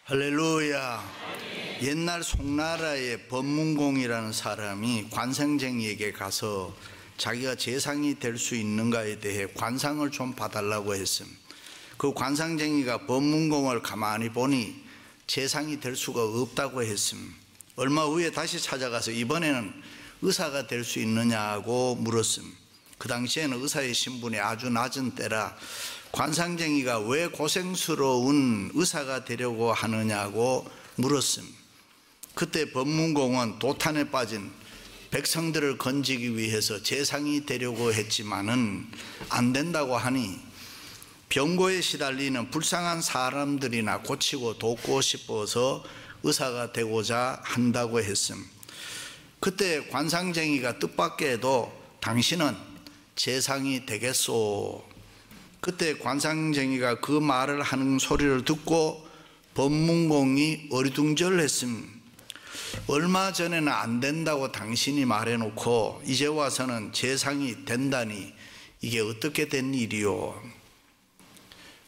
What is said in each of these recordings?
할렐루야. 옛날 송나라의 법문공이라는 사람이 관상쟁이에게 가서 자기가 재상이 될 수 있는가에 대해 관상을 좀 봐달라고 했음. 그 관상쟁이가 법문공을 가만히 보니 재상이 될 수가 없다고 했음. 얼마 후에 다시 찾아가서 이번에는 의사가 될 수 있느냐고 물었음. 그 당시에는 의사의 신분이 아주 낮은 때라 관상쟁이가 왜 고생스러운 의사가 되려고 하느냐고 물었음. 그때 법문공은 도탄에 빠진 백성들을 건지기 위해서 재상이 되려고 했지만은 안 된다고 하니 병고에 시달리는 불쌍한 사람들이나 고치고 돕고 싶어서 의사가 되고자 한다고 했음. 그때 관상쟁이가 뜻밖에도 당신은 재상이 되겠소. 그때 관상쟁이가 그 말을 하는 소리를 듣고 법문공이 어리둥절했음. 얼마 전에는 안 된다고 당신이 말해놓고 이제 와서는 재상이 된다니 이게 어떻게 된 일이요.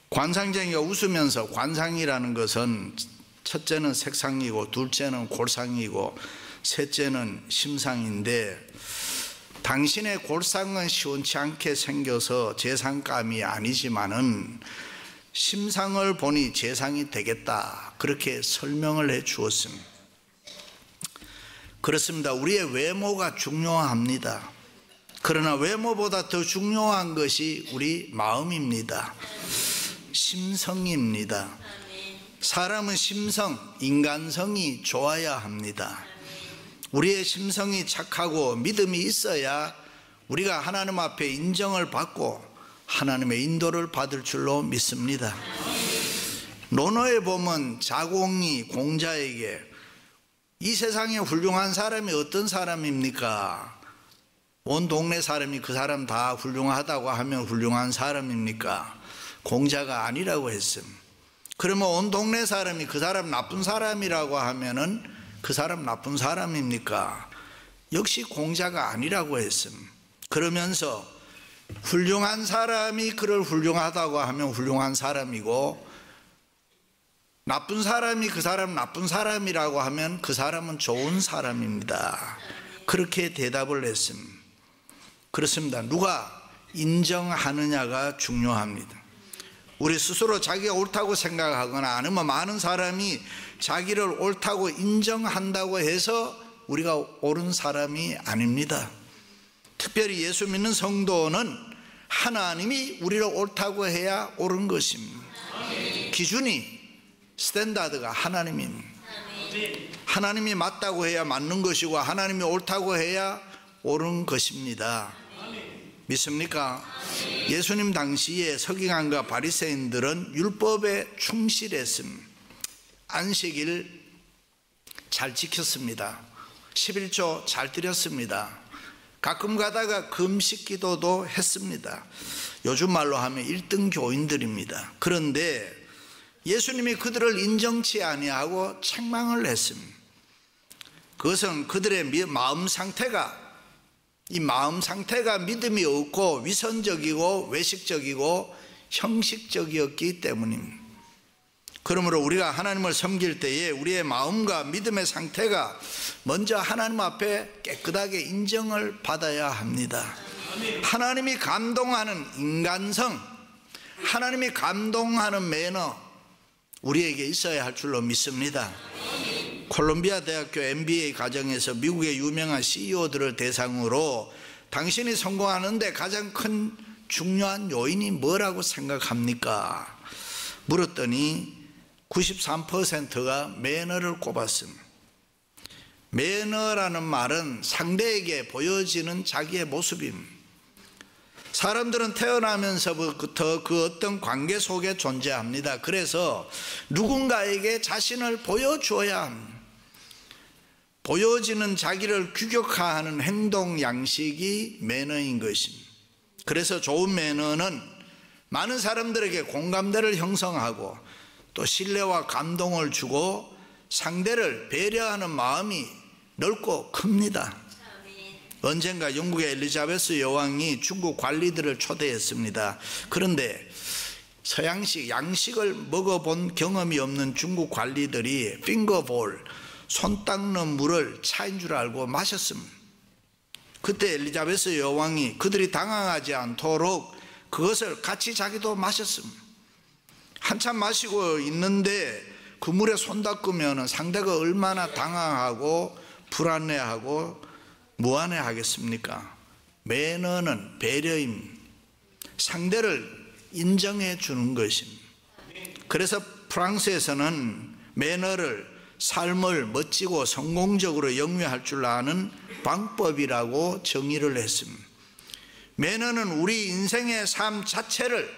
관상쟁이가 웃으면서 관상이라는 것은 첫째는 색상이고 둘째는 골상이고 셋째는 심상인데 당신의 골상은 시원치 않게 생겨서 재상감이 아니지만은 심상을 보니 재상이 되겠다, 그렇게 설명을 해 주었습니다. 그렇습니다. 우리의 외모가 중요합니다. 그러나 외모보다 더 중요한 것이 우리 마음입니다. 심성입니다. 사람은 심성, 인간성이 좋아야 합니다. 우리의 심성이 착하고 믿음이 있어야 우리가 하나님 앞에 인정을 받고 하나님의 인도를 받을 줄로 믿습니다. 논어에 보면 자공이 공자에게 이 세상에 훌륭한 사람이 어떤 사람입니까? 온 동네 사람이 그 사람 다 훌륭하다고 하면 훌륭한 사람입니까? 공자가 아니라고 했음. 그러면 온 동네 사람이 그 사람 나쁜 사람이라고 하면은 그 사람 나쁜 사람입니까? 역시 공자가 아니라고 했음. 그러면서 훌륭한 사람이 그를 훌륭하다고 하면 훌륭한 사람이고 나쁜 사람이 그 사람 나쁜 사람이라고 하면 그 사람은 좋은 사람입니다. 그렇게 대답을 했음. 그렇습니다. 누가 인정하느냐가 중요합니다. 우리 스스로 자기가 옳다고 생각하거나 아니면 많은 사람이 자기를 옳다고 인정한다고 해서 우리가 옳은 사람이 아닙니다. 특별히 예수 믿는 성도는 하나님이 우리를 옳다고 해야 옳은 것입니다. 기준이, 스탠다드가 하나님입니다. 하나님이 맞다고 해야 맞는 것이고 하나님이 옳다고 해야 옳은 것입니다. 믿습니까? 예수님 당시에 서기관과 바리새인들은 율법에 충실했음. 안식일 잘 지켰습니다. 11조 잘 드렸습니다. 가끔 가다가 금식 기도도 했습니다. 요즘 말로 하면 1등 교인들입니다. 그런데 예수님이 그들을 인정치 아니하고 책망을 했습니다. 그것은 그들의 마음 상태가 믿음이 없고 위선적이고 외식적이고 형식적이었기 때문입니다. 그러므로 우리가 하나님을 섬길 때에 우리의 마음과 믿음의 상태가 먼저 하나님 앞에 깨끗하게 인정을 받아야 합니다. 하나님이 감동하는 인간성, 하나님이 감동하는 매너 우리에게 있어야 할 줄로 믿습니다. 콜롬비아 대학교 MBA 과정에서 미국의 유명한 CEO들을 대상으로 당신이 성공하는데 가장 큰 중요한 요인이 뭐라고 생각합니까? 물었더니 93%가 매너를 꼽았습니다. 매너라는 말은 상대에게 보여지는 자기의 모습입니다. 사람들은 태어나면서부터 그 어떤 관계 속에 존재합니다. 그래서 누군가에게 자신을 보여줘야 합니다. 보여지는 자기를 규격화하는 행동 양식이 매너인 것입니다. 그래서 좋은 매너는 많은 사람들에게 공감대를 형성하고 또 신뢰와 감동을 주고 상대를 배려하는 마음이 넓고 큽니다. 언젠가 영국의 엘리자베스 여왕이 중국 관리들을 초대했습니다. 그런데 서양식 양식을 먹어본 경험이 없는 중국 관리들이 핑거볼, 손 닦는 물을 차인 줄 알고 마셨습니다. 그때 엘리자베스 여왕이 그들이 당황하지 않도록 그것을 같이 자기도 마셨습니다. 한참 마시고 있는데 그 물에 손 닦으면 상대가 얼마나 당황하고 불안해하고 무안해하겠습니까? 매너는 배려입니다. 상대를 인정해 주는 것입니다. 그래서 프랑스에서는 매너를 삶을 멋지고 성공적으로 영위할 줄 아는 방법이라고 정의를 했습니다. 매너는 우리 인생의 삶 자체를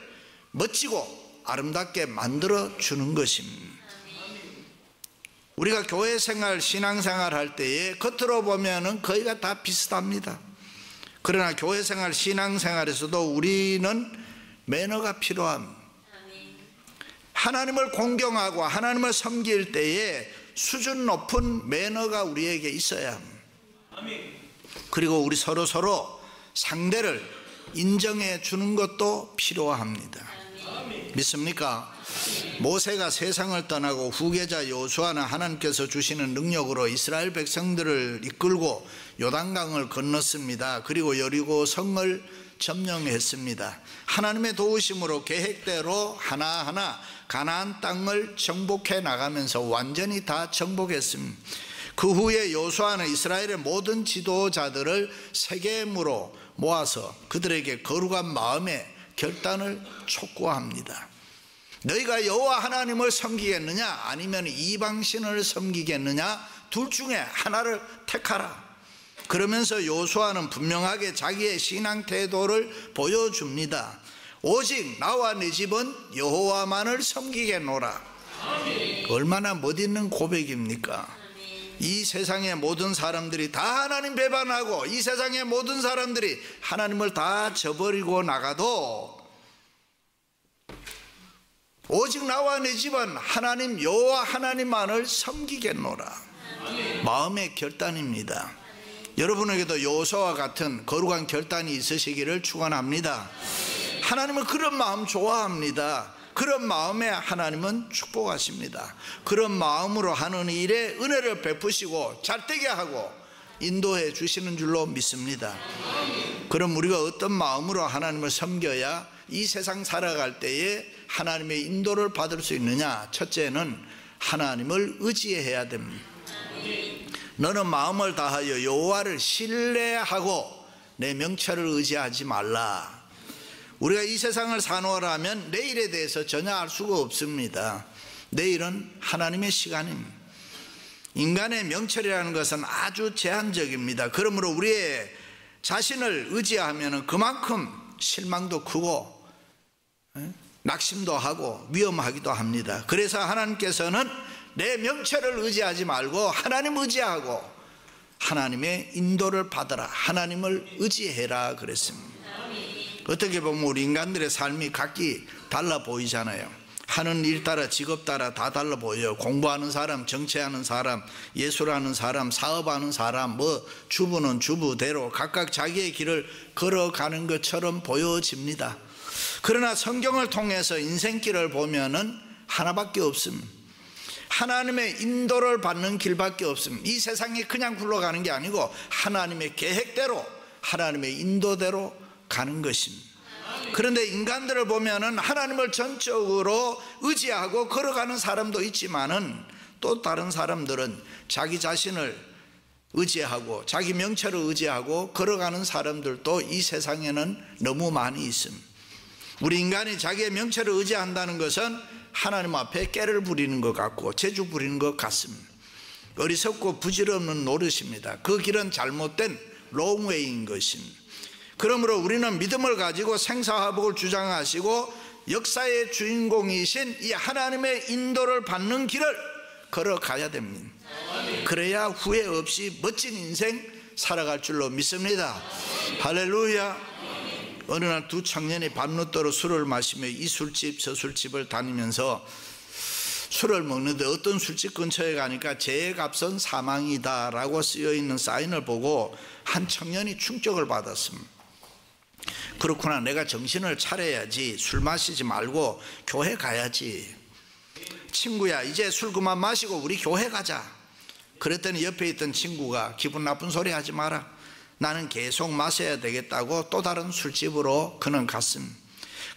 멋지고 아름답게 만들어 주는 것입니다. 우리가 교회 생활, 신앙생활 할 때에 겉으로 보면은 거의가 다 비슷합니다. 그러나 교회 생활, 신앙생활에서도 우리는 매너가 필요합니다. 하나님을 공경하고 하나님을 섬길 때에 수준 높은 매너가 우리에게 있어야 합니다. 그리고 우리 서로 상대를 인정해 주는 것도 필요합니다. 믿습니까? 모세가 세상을 떠나고 후계자 여호수아는 하나님께서 주시는 능력으로 이스라엘 백성들을 이끌고 요단강을 건넜습니다. 그리고 여리고 성을 점령했습니다. 하나님의 도우심으로 계획대로 하나하나 가나안 땅을 정복해 나가면서 완전히 다 정복했습니다. 그 후에 여호수아는 이스라엘의 모든 지도자들을 세겜으로 모아서 그들에게 거룩한 마음의 결단을 촉구합니다. 너희가 여호와 하나님을 섬기겠느냐 아니면 이방신을 섬기겠느냐 둘 중에 하나를 택하라. 그러면서 여호수아는 분명하게 자기의 신앙 태도를 보여줍니다. 오직 나와 내 집은 여호와만을 섬기겠노라. 얼마나 멋있는 고백입니까? 이 세상의 모든 사람들이 다 하나님 배반하고 이 세상의 모든 사람들이 하나님을 다 저버리고 나가도 오직 나와 내 집은 하나님 여호와 하나님만을 섬기겠노라. 마음의 결단입니다. 여러분에게도 여호수아와 같은 거룩한 결단이 있으시기를 축원합니다. 하나님은 그런 마음 좋아합니다. 그런 마음에 하나님은 축복하십니다. 그런 마음으로 하는 일에 은혜를 베푸시고 잘되게 하고 인도해 주시는 줄로 믿습니다. 그럼 우리가 어떤 마음으로 하나님을 섬겨야 이 세상 살아갈 때에 하나님의 인도를 받을 수 있느냐? 첫째는 하나님을 의지해야 됩니다. 너는 마음을 다하여 여호와를 신뢰하고 내 명철을 의지하지 말라. 우리가 이 세상을 사노라면 내일에 대해서 전혀 알 수가 없습니다. 내일은 하나님의 시간입니다. 인간의 명철이라는 것은 아주 제한적입니다. 그러므로 우리의 자신을 의지하면 그만큼 실망도 크고 낙심도 하고 위험하기도 합니다. 그래서 하나님께서는 내 명철을 의지하지 말고 하나님 의지하고 하나님의 인도를 받아라. 하나님을 의지해라 그랬습니다. 어떻게 보면 우리 인간들의 삶이 각기 달라 보이잖아요. 하는 일 따라 직업 따라 다 달라 보여요. 공부하는 사람, 정치하는 사람, 예술하는 사람, 사업하는 사람, 주부는 주부대로 각각 자기의 길을 걸어가는 것처럼 보여집니다. 그러나 성경을 통해서 인생길을 보면은 하나밖에 없습니다. 하나님의 인도를 받는 길밖에 없습니다. 이 세상이 그냥 굴러가는 게 아니고 하나님의 계획대로 하나님의 인도대로 가는 것입니다. 그런데 인간들을 보면은 하나님을 전적으로 의지하고 걸어가는 사람도 있지만은 또 다른 사람들은 자기 자신을 의지하고 자기 명철을 의지하고 걸어가는 사람들도 이 세상에는 너무 많이 있습니다. 우리 인간이 자기의 명철을 의지한다는 것은 하나님 앞에 깨를 부리는 것 같고 재주 부리는 것 같습니다. 어리석고 부질없는 노릇입니다. 그 길은 잘못된 롱웨이인 것입니다. 그러므로 우리는 믿음을 가지고 생사화복을 주장하시고 역사의 주인공이신 이 하나님의 인도를 받는 길을 걸어가야 됩니다. 그래야 후회 없이 멋진 인생 살아갈 줄로 믿습니다. 할렐루야. 어느 날 두 청년이 밤늦도록 술을 마시며 이 술집 저 술집을 다니면서 술을 먹는데 어떤 술집 근처에 가니까 죄값은 사망이다 라고 쓰여있는 사인을 보고 한 청년이 충격을 받았습니다. 그렇구나, 내가 정신을 차려야지. 술 마시지 말고 교회 가야지. 친구야, 이제 술 그만 마시고 우리 교회 가자. 그랬더니 옆에 있던 친구가 기분 나쁜 소리 하지 마라, 나는 계속 마셔야 되겠다고 또 다른 술집으로 그는 갔습니다.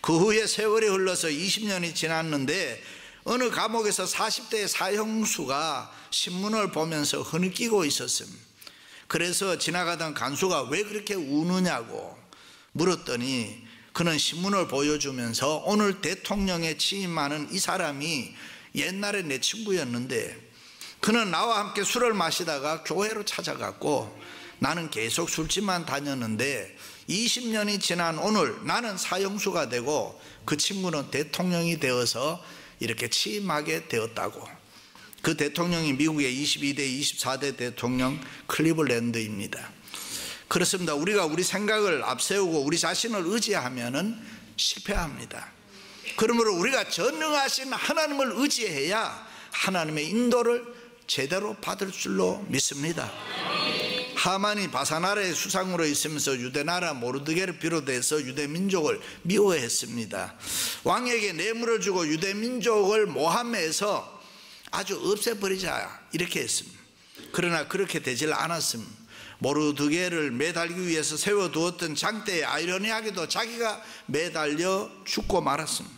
그 후에 세월이 흘러서 20년이 지났는데 어느 감옥에서 40대의 사형수가 신문을 보면서 흐느끼고 있었습니다. 그래서 지나가던 간수가 왜 그렇게 우느냐고 물었더니 그는 신문을 보여주면서 오늘 대통령에 취임하는 이 사람이 옛날에 내 친구였는데 그는 나와 함께 술을 마시다가 교회로 찾아갔고 나는 계속 술집만 다녔는데 20년이 지난 오늘 나는 사형수가 되고 그 친구는 대통령이 되어서 이렇게 취임하게 되었다고. 그 대통령이 미국의 22대 24대 대통령 클리블랜드입니다. 그렇습니다. 우리가 우리 생각을 앞세우고 우리 자신을 의지하면 실패합니다. 그러므로 우리가 전능하신 하나님을 의지해야 하나님의 인도를 제대로 받을 줄로 믿습니다. 하만이 바사나라의 수상으로 있으면서 유대나라 모르드게를 비롯해서 유대민족을 미워했습니다. 왕에게 뇌물을 주고 유대민족을 모함해서 아주 없애버리자 이렇게 했습니다. 그러나 그렇게 되질 않았습니다. 모르드게를 매달기 위해서 세워두었던 장대에 아이러니하게도 자기가 매달려 죽고 말았습니다.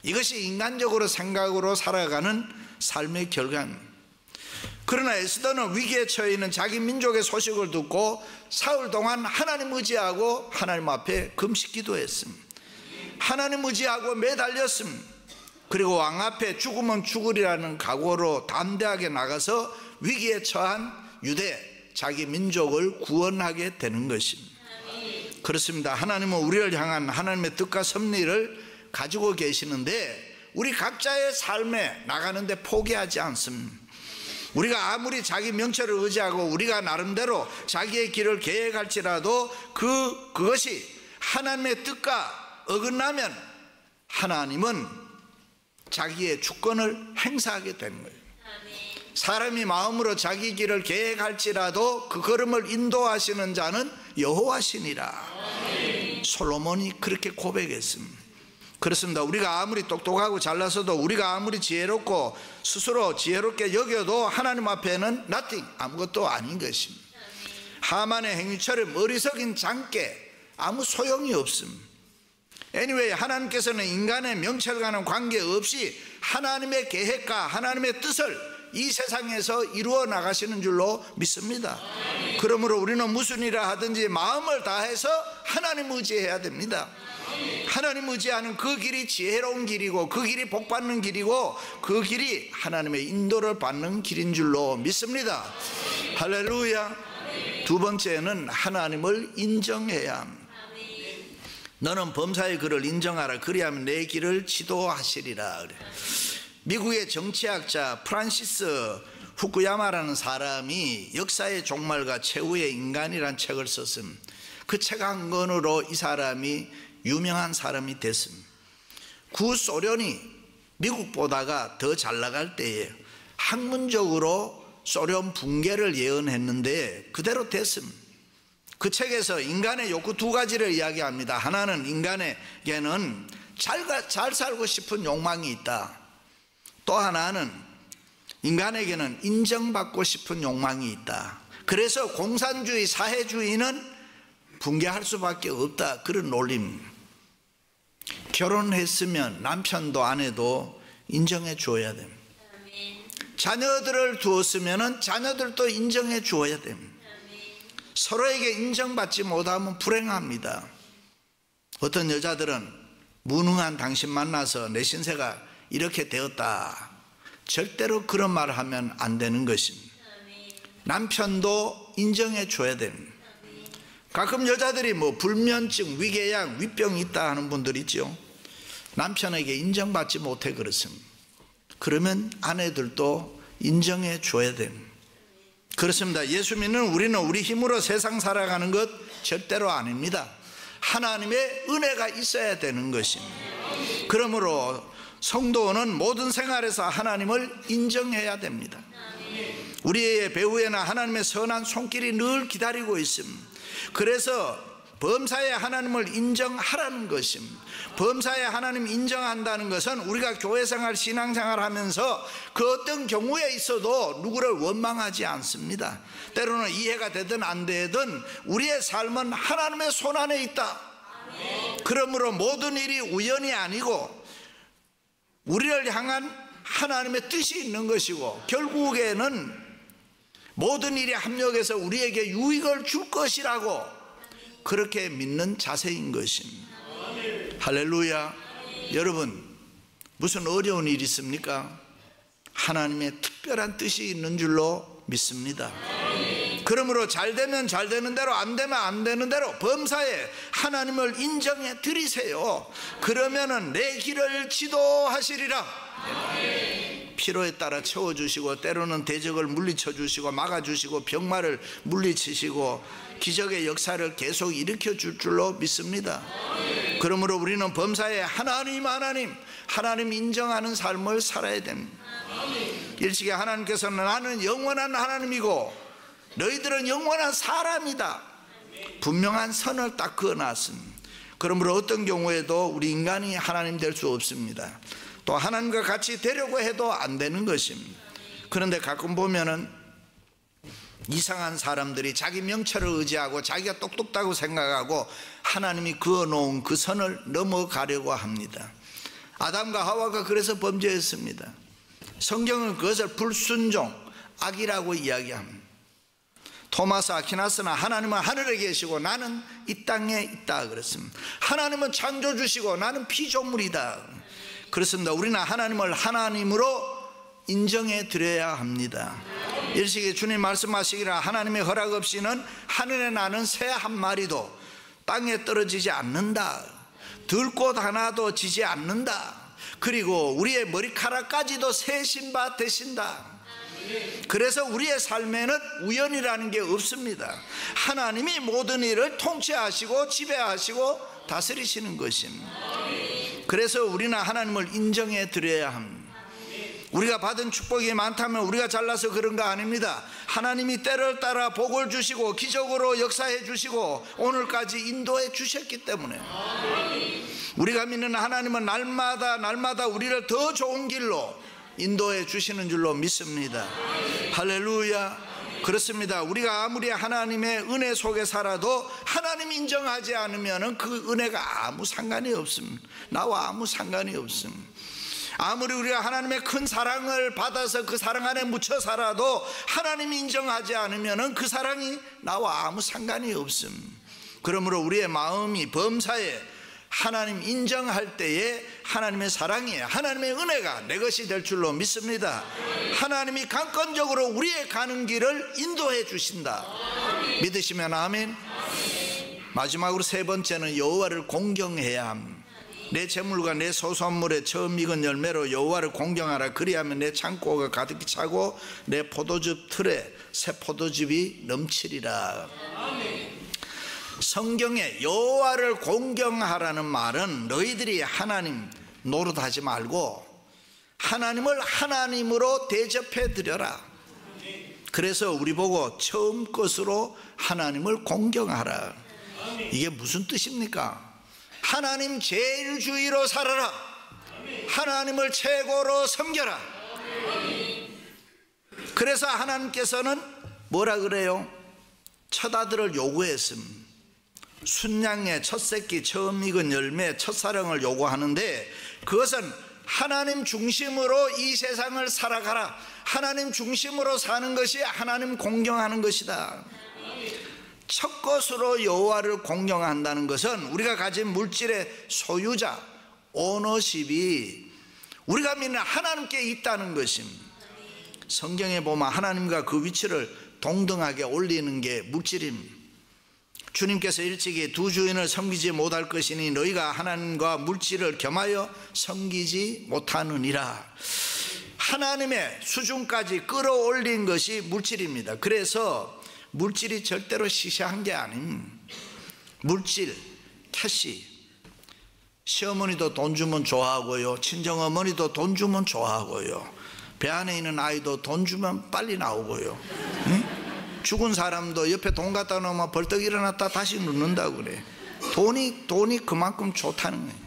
이것이 인간적으로 생각으로 살아가는 삶의 결과입니다. 그러나 에스더는 위기에 처해 있는 자기 민족의 소식을 듣고 사흘 동안 하나님 의지하고 하나님 앞에 금식 기도했습니다. 하나님 의지하고 매달렸습니다. 그리고 왕 앞에 죽으면 죽으리라는 각오로 담대하게 나가서 위기에 처한 유대 자기 민족을 구원하게 되는 것입니다. 그렇습니다. 하나님은 우리를 향한 하나님의 뜻과 섭리를 가지고 계시는데 우리 각자의 삶에 나가는데 포기하지 않습니다. 우리가 아무리 자기 명철을 의지하고 우리가 나름대로 자기의 길을 계획할지라도 그것이 하나님의 뜻과 어긋나면 하나님은 자기의 주권을 행사하게 되는 거예요. 사람이 마음으로 자기 길을 계획할지라도 그 걸음을 인도하시는 자는 여호와시니라. 솔로몬이 그렇게 고백했습니다. 그렇습니다. 우리가 아무리 똑똑하고 잘나서도 우리가 아무리 지혜롭고 스스로 지혜롭게 여겨도 하나님 앞에는 nothing, 아무것도 아닌 것입니다. 하만의 행위처럼 어리석인 장께 아무 소용이 없습니다. anyway, 하나님께서는 인간의 명철과는 관계없이 하나님의 계획과 하나님의 뜻을 이 세상에서 이루어 나가시는 줄로 믿습니다. 그러므로 우리는 무슨 일을 하든지 마음을 다해서 하나님 의지해야 됩니다. 하나님 의지하는 그 길이 지혜로운 길이고 그 길이 복받는 길이고 그 길이 하나님의 인도를 받는 길인 줄로 믿습니다. 할렐루야. 두 번째는 하나님을 인정해야 합니다. 너는 범사의 그를 인정하라. 그리하면 내 길을 지도하시리라. 그래. 미국의 정치학자 프란시스 후쿠야마라는 사람이 역사의 종말과 최후의 인간이란 책을 썼습니다. 그 책 한 권으로 이 사람이 유명한 사람이 됐습니다. 구소련이 미국보다가 더 잘 나갈 때에 학문적으로 소련 붕괴를 예언했는데 그대로 됐습니다. 그 책에서 인간의 욕구 두 가지를 이야기합니다. 하나는 인간에게는 잘 살고 싶은 욕망이 있다. 또 하나는 인간에게는 인정받고 싶은 욕망이 있다. 그래서 공산주의, 사회주의는 붕괴할 수밖에 없다. 그런 논리입니다. 결혼했으면 남편도 아내도 인정해 줘야 됩니다. 자녀들을 두었으면 자녀들도 인정해 줘야 됩니다. 서로에게 인정받지 못하면 불행합니다. 어떤 여자들은 무능한 당신 만나서 내 신세가 이렇게 되었다. 절대로 그런 말을 하면 안 되는 것입니다. 남편도 인정해 줘야 됩니다. 가끔 여자들이 불면증, 위궤양, 위병이 있다 하는 분들 있죠. 남편에게 인정받지 못해 그렇습니다. 그러면 아내들도 인정해 줘야 됩니다. 그렇습니다. 예수 믿는 우리는 우리 힘으로 세상 살아가는 것 절대로 아닙니다. 하나님의 은혜가 있어야 되는 것입니다. 그러므로 성도는 모든 생활에서 하나님을 인정해야 됩니다. 우리의 배후에는 하나님의 선한 손길이 늘 기다리고 있습니다. 그래서 범사에 하나님을 인정하라는 것입니다. 범사에 하나님 인정한다는 것은 우리가 교회생활 신앙생활 하면서 그 어떤 경우에 있어도 누구를 원망하지 않습니다. 때로는 이해가 되든 안 되든 우리의 삶은 하나님의 손안에 있다. 그러므로 모든 일이 우연이 아니고 우리를 향한 하나님의 뜻이 있는 것이고 결국에는 모든 일이 합력해서 우리에게 유익을 줄 것이라고 그렇게 믿는 자세인 것입니다. 할렐루야. 여러분, 무슨 어려운 일이 있습니까? 하나님의 특별한 뜻이 있는 줄로 믿습니다. 그러므로 잘 되면 잘 되는 대로, 안 되면 안 되는 대로 범사에 하나님을 인정해 드리세요. 그러면은 내 길을 지도하시리라. 필요에 따라 채워주시고 때로는 대적을 물리쳐 주시고 막아주시고 병마를 물리치시고 기적의 역사를 계속 일으켜 줄 줄로 믿습니다. 그러므로 우리는 범사에 하나님 인정하는 삶을 살아야 됩니다. 일찍이 하나님께서는 나는 영원한 하나님이고 너희들은 영원한 사람이다. 분명한 선을 딱 그어놨습니다. 그러므로 어떤 경우에도 우리 인간이 하나님 될 수 없습니다. 또 하나님과 같이 되려고 해도 안 되는 것입니다. 그런데 가끔 보면은 이상한 사람들이 자기 명철을 의지하고 자기가 똑똑하다고 생각하고 하나님이 그어놓은 그 선을 넘어가려고 합니다. 아담과 하와가 그래서 범죄했습니다. 성경은 그것을 불순종, 악이라고 이야기합니다. 토마스 아퀴나스는 하나님은 하늘에 계시고 나는 이 땅에 있다 그랬습니다. 하나님은 창조주시고 나는 피조물이다. 그렇습니다. 우리는 하나님을 하나님으로 인정해 드려야 합니다. 일식에 주님 말씀하시기를 하나님의 허락 없이는 하늘에 나는 새 한 마리도 땅에 떨어지지 않는다. 들꽃 하나도 지지 않는다. 그리고 우리의 머리카락까지도 세신 바 되신다. 그래서 우리의 삶에는 우연이라는 게 없습니다. 하나님이 모든 일을 통치하시고 지배하시고 다스리시는 것입니다. 그래서 우리는 하나님을 인정해 드려야 합니다. 우리가 받은 축복이 많다면 우리가 잘나서 그런 거 아닙니다. 하나님이 때를 따라 복을 주시고 기적으로 역사해 주시고 오늘까지 인도해 주셨기 때문에 우리가 믿는 하나님은 날마다 우리를 더 좋은 길로 인도해 주시는 줄로 믿습니다. 할렐루야. 그렇습니다. 우리가 아무리 하나님의 은혜 속에 살아도 하나님 인정하지 않으면 그 은혜가 아무 상관이 없습니다. 나와 아무 상관이 없습니다. 아무리 우리가 하나님의 큰 사랑을 받아서 그 사랑 안에 묻혀 살아도 하나님 인정하지 않으면 그 사랑이 나와 아무 상관이 없습니다. 그러므로 우리의 마음이 범사에 하나님 인정할 때에 하나님의 사랑이, 하나님의 은혜가 내 것이 될 줄로 믿습니다. 하나님이 강권적으로 우리의 가는 길을 인도해 주신다. 믿으시면 아멘. 마지막으로 세 번째는 여호와를 공경해야 합니다. 내 재물과 내 소산물의 처음 익은 열매로 여호와를 공경하라. 그리하면 내 창고가 가득히 차고 내 포도즙 틀에 새 포도즙이 넘치리라. 성경에 여호와를 공경하라는 말은 너희들이 하나님 노릇하지 말고 하나님을 하나님으로 대접해 드려라. 그래서 우리 보고 처음 것으로 하나님을 공경하라. 이게 무슨 뜻입니까? 하나님 제일 주의로 살아라. 하나님을 최고로 섬겨라. 그래서 하나님께서는 뭐라 그래요? 첫 아들을 요구했습니다. 순양의 첫 새끼, 처음 익은 열매, 첫사랑을 요구하는데 그것은 하나님 중심으로 이 세상을 살아가라. 하나님 중심으로 사는 것이 하나님 공경하는 것이다. 첫 것으로 여호와를 공경한다는 것은 우리가 가진 물질의 소유자, 오너십이 우리가 믿는 하나님께 있다는 것입니다. 성경에 보면 하나님과 그 위치를 동등하게 올리는 게 물질입니다. 주님께서 일찍이 두 주인을 섬기지 못할 것이니 너희가 하나님과 물질을 겸하여 섬기지 못하느니라. 하나님의 수준까지 끌어올린 것이 물질입니다. 그래서 물질이 절대로 시시한 게 아닙니다. 물질, 캐시. 시어머니도 돈 주면 좋아하고요, 친정어머니도 돈 주면 좋아하고요, 배 안에 있는 아이도 돈 주면 빨리 나오고요. 응? 죽은 사람도 옆에 돈 갖다 놓으면 벌떡 일어났다 다시 눕는다고 그래. 돈이 그만큼 좋다는 거예요.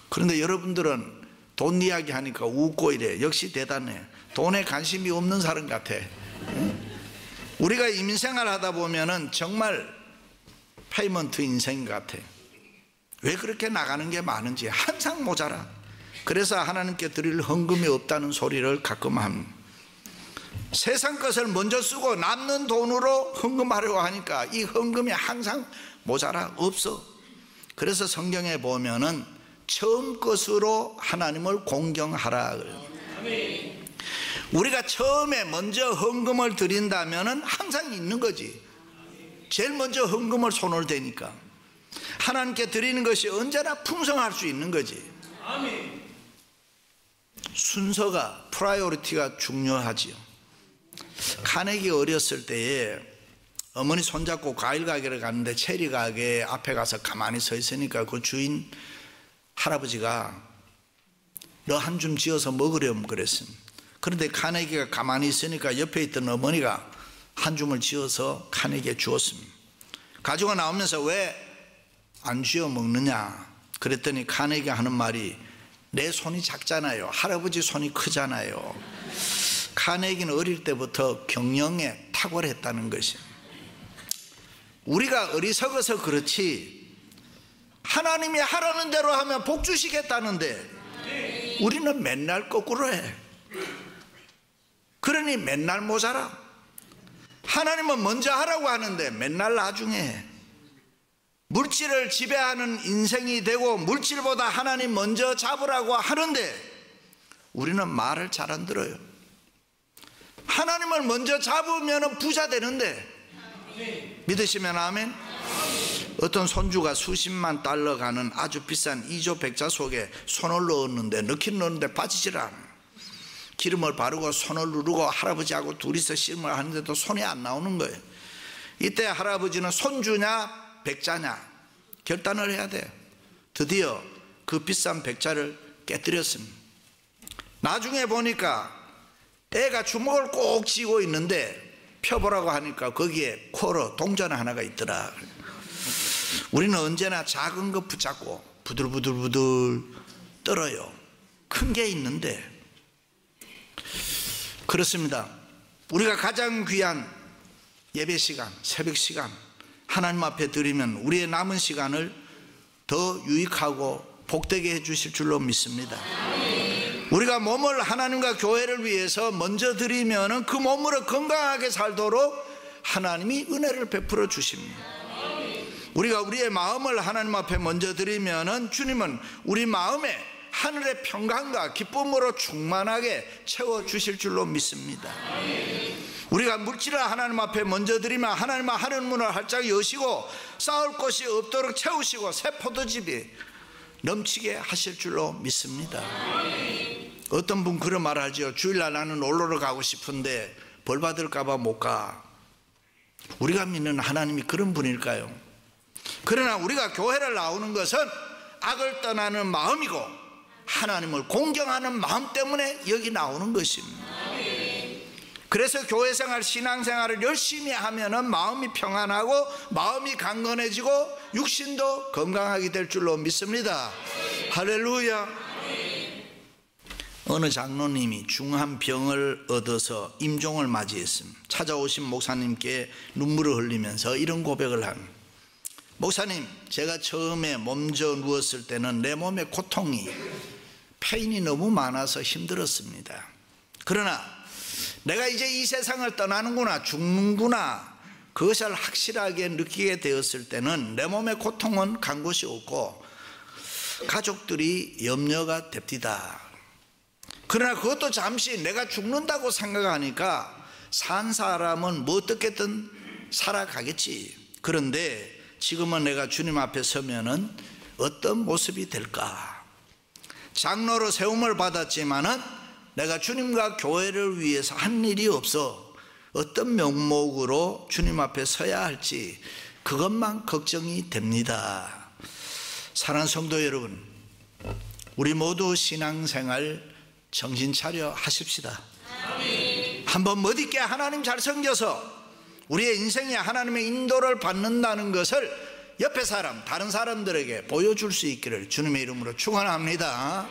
그런데 여러분들은 돈 이야기 하니까 웃고 이래. 역시 대단해. 돈에 관심이 없는 사람 같아. 우리가 인생활 하다 보면은 정말 페이먼트 인생 같아. 왜 그렇게 나가는 게 많은지 항상 모자라. 그래서 하나님께 드릴 헌금이 없다는 소리를 가끔 합니다. 세상 것을 먼저 쓰고 남는 돈으로 헌금하려고 하니까 이 헌금이 항상 모자라. 없어. 그래서 성경에 보면은 처음 것으로 하나님을 공경하라. 우리가 처음에 먼저 헌금을 드린다면은 항상 있는 거지. 제일 먼저 헌금을 손을 대니까 하나님께 드리는 것이 언제나 풍성할 수 있는 거지. 순서가, 프라이오리티가 중요하지요. 카네기 어렸을 때에 어머니 손잡고 과일 가게를 갔는데 체리 가게 앞에 가서 가만히 서 있으니까 그 주인 할아버지가 너 한 줌 지어서 먹으렴 그랬습니다. 그런데 카네기가 가만히 있으니까 옆에 있던 어머니가 한 줌을 지어서 카네기에 주었습니다. 가지고 나오면서 왜 안 쥐어 먹느냐 그랬더니 카네기가 하는 말이 내 손이 작잖아요. 할아버지 손이 크잖아요. 카네기는 어릴 때부터 경영에 탁월했다는 것이. 우리가 어리석어서 그렇지 하나님이 하라는 대로 하면 복 주시겠다는데 우리는 맨날 거꾸로 해. 그러니 맨날 모자라. 하나님은 먼저 하라고 하는데 맨날 나중에 해. 물질을 지배하는 인생이 되고 물질보다 하나님 먼저 잡으라고 하는데 우리는 말을 잘 안 들어요. 하나님을 먼저 잡으면 부자 되는데. 믿으시면 아멘. 어떤 손주가 수십만 달러 가는 아주 비싼 2조 백자 속에 손을 넣었는데 넣긴 넣었는데 빠지질 않아. 기름을 바르고 손을 누르고 할아버지하고 둘이서 씨름을 하는데도 손이 안 나오는 거예요. 이때 할아버지는 손주냐 백자냐 결단을 해야 돼요. 드디어 그 비싼 백자를 깨뜨렸습니다. 나중에 보니까 애가 주먹을 꼭 쥐고 있는데 펴보라고 하니까 거기에 쿼러 동전 하나가 있더라. 우리는 언제나 작은 거 붙잡고 부들부들 떨어요. 큰 게 있는데. 그렇습니다. 우리가 가장 귀한 예배 시간, 새벽 시간 하나님 앞에 드리면 우리의 남은 시간을 더 유익하고 복되게 해주실 줄로 믿습니다. 우리가 몸을 하나님과 교회를 위해서 먼저 드리면 그 몸으로 건강하게 살도록 하나님이 은혜를 베풀어 주십니다. 우리가 우리의 마음을 하나님 앞에 먼저 드리면 주님은 우리 마음에 하늘의 평강과 기쁨으로 충만하게 채워주실 줄로 믿습니다. 우리가 물질을 하나님 앞에 먼저 드리면 하나님은 하늘 문을 활짝 여시고 쌓을 곳이 없도록 채우시고 새 포도즙이 넘치게 하실 줄로 믿습니다. 어떤 분 그런 말 하죠. 주일날 나는 놀러를 가고 싶은데 벌 받을까 봐 못 가. 우리가 믿는 하나님이 그런 분일까요? 그러나 우리가 교회를 나오는 것은 악을 떠나는 마음이고 하나님을 공경하는 마음 때문에 여기 나오는 것입니다. 그래서 교회생활, 신앙생활을 열심히 하면 마음이 평안하고 마음이 강건해지고 육신도 건강하게 될 줄로 믿습니다. 할렐루야. 어느 장로님이 중한 병을 얻어서 임종을 맞이했습니다. 찾아오신 목사님께 눈물을 흘리면서 이런 고백을 합니다. 목사님, 제가 처음에 몸져 누웠을 때는 내 몸에 고통이 페인이 너무 많아서 힘들었습니다. 그러나 내가 이제 이 세상을 떠나는구나, 죽는구나, 그것을 확실하게 느끼게 되었을 때는 내 몸의 고통은 간 곳이 없고 가족들이 염려가 됩니다. 그러나 그것도 잠시 내가 죽는다고 생각하니까 산 사람은 뭐 어떻게든 살아가겠지. 그런데 지금은 내가 주님 앞에 서면은 어떤 모습이 될까? 장로로 세움을 받았지만은 내가 주님과 교회를 위해서 한 일이 없어 어떤 명목으로 주님 앞에 서야 할지 그것만 걱정이 됩니다. 사랑하는 성도 여러분, 우리 모두 신앙생활 정신 차려 하십시다. 한번 멋있게 하나님 잘 섬겨서 우리의 인생에 하나님의 인도를 받는다는 것을 옆에 사람, 다른 사람들에게 보여줄 수 있기를 주님의 이름으로 축원합니다.